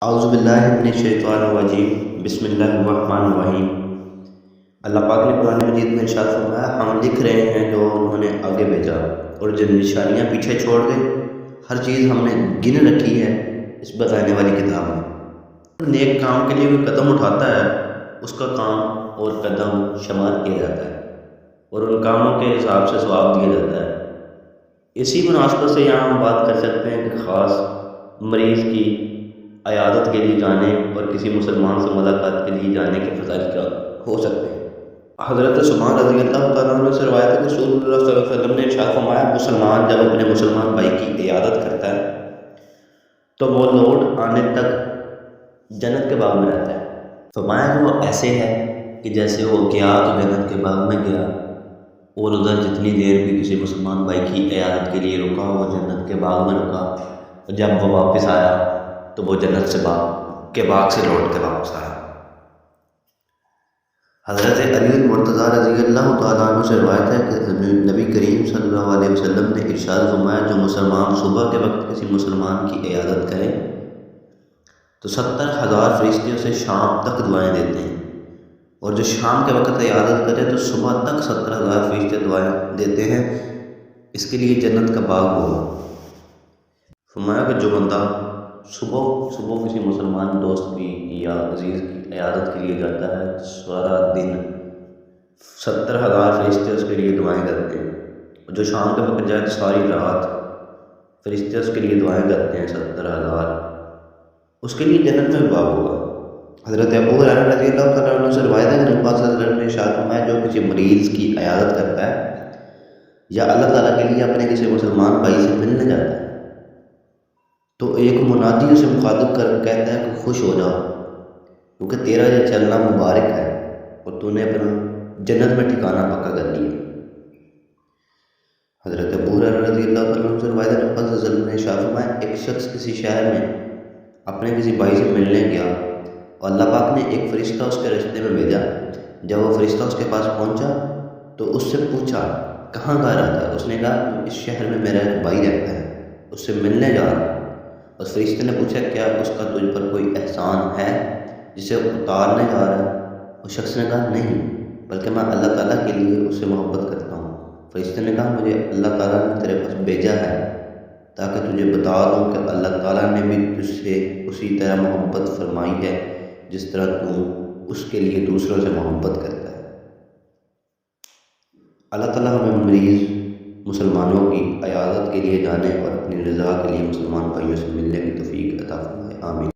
اعوذ باللہ من الشیطان الرجیم بسم اللہ الرحمن الرحیم۔ اللہ پاک نے قرآن مجید میں ارشاد فرمایا، ہم لکھ رہے ہیں جو انہوں نے آگے بھیجا اور جن نشانیاں پیچھے چھوڑ گئے، ہر چیز ہم نے گن رکھی ہے اس بتانے والی کتاب میں۔ نیک کام کے لیے کوئی قدم اٹھاتا ہے، اس کا کام اور قدم شمار کیا جاتا ہے اور ان کاموں کے حساب سے ثواب دیا جاتا ہے۔ اسی مناسبت سے یہاں ہم بات کر سکتے ہیں کہ خاص مریض کی عیادت کے لیے جانے اور کسی مسلمان سے ملاقات کے لیے جانے کے فضائل کیا ہو سکتے ہیں۔ حضرت سبحان رضی اللہ تعالیٰ عنہ سے روایت ہے کہ رسول اللہ صلی اللہ علیہ وسلم نے ارشاد فرمایا، مسلمان جب اپنے مسلمان بھائی کی عیادت کرتا ہے تو وہ لوٹ آنے تک جنت کے باغ میں رہتا ہے۔ فرمایا کہ وہ ایسے ہے کہ جیسے وہ گیا تو جنت کے باغ میں گیا اور ادھر جتنی دیر بھی کسی مسلمان بھائی کی عیادت کے لیے رکا وہ جنت کے باغ میں رکا، اور جب وہ واپس آیا تو وہ جنت سے باغ سے لوٹ کے واپس آیا۔ حضرت علی المرتضیٰ رضی اللہ تعالیٰ عنہ سے روایت ہے کہ نبی کریم صلی اللہ علیہ وسلم نے ارشاد فرمایا، جو مسلمان صبح کے وقت کسی مسلمان کی عیادت کرے تو 70,000 فرشتے اسے شام تک دعائیں دیتے ہیں، اور جو شام کے وقت عیادت کرے تو صبح تک 70,000 فرشتے دعائیں دیتے ہیں، اس کے لیے جنت کا باغ ہوگا۔ فرمایا کہ جو بندہ صبح کسی مسلمان دوست کی یا عزیز کی عیادت کے لیے جاتا ہے، سارا دن 70,000 فرشتے اس کے لیے دعائیں کرتے ہیں، اور جو شام کے وقت جائے تو ساری رات فرشتے اس کے لیے دعائیں کرتے ہیں 70,000، اس کے لیے جنت میں باغ ہوگا۔ حضرت ابو ہریرہ رضی اللہ تعالیٰ عنہ سے روایت ہے کہ نبی پاک صلی اللہ علیہ وسلم نے ارشاد فرمایا، جو کسی مریض کی عیادت کرتا ہے یا اللہ تعالیٰ کے لیے اپنے کسی مسلمان بھائی سے ملنے جاتا ہے تو ایک منادی اسے مخاطب کر کہتا ہے کہ خوش ہو جاؤ، کیونکہ تیرا یہ چلنا مبارک ہے اور تو نے اپنا جنت میں ٹھکانہ پکا کر لیا۔ حضرت ابو ہریرہ رضی اللہ تعالیٰ عنہ سے روایت ہے کہ نبی صلی اللہ علیہ وسلم نے ارشاد فرمایا، ایک شخص کسی شہر میں اپنے کسی بھائی سے ملنے گیا اور اللہ پاک نے ایک فرشتہ اس کے راستے میں بھیجا۔ جب وہ فرشتہ اس کے پاس پہنچا تو اس سے پوچھا کہاں جا رہا تھا، اس نے کہا اس شہر میں میرا ایک بھائی رہتا ہے، اس سے ملنے جا رہا ہوں۔ اس فرشتے نے پوچھا کیا اس کا تجھ پر کوئی احسان ہے جسے اتارنے جا رہا ہے؟ اس شخص نے کہا نہیں، بلکہ میں اللہ تعالیٰ کے لیے اس سے محبت کرتا ہوں۔ فرشتے نے کہا مجھے اللہ تعالیٰ نے تیرے پاس بھیجا ہے تاکہ تجھے بتا دوں کہ اللہ تعالیٰ نے بھی تجھ سے اسی طرح محبت فرمائی ہے جس طرح تو اس کے لیے دوسروں سے محبت کرتا ہے۔ اللہ تعالیٰ ہمیں مریض مسلمانوں کی عیادت کے لیے جانے اور اپنی رضا کے لیے مسلمان بھائیوں سے ملنے کی توفیق عطا فرمائے، آمین۔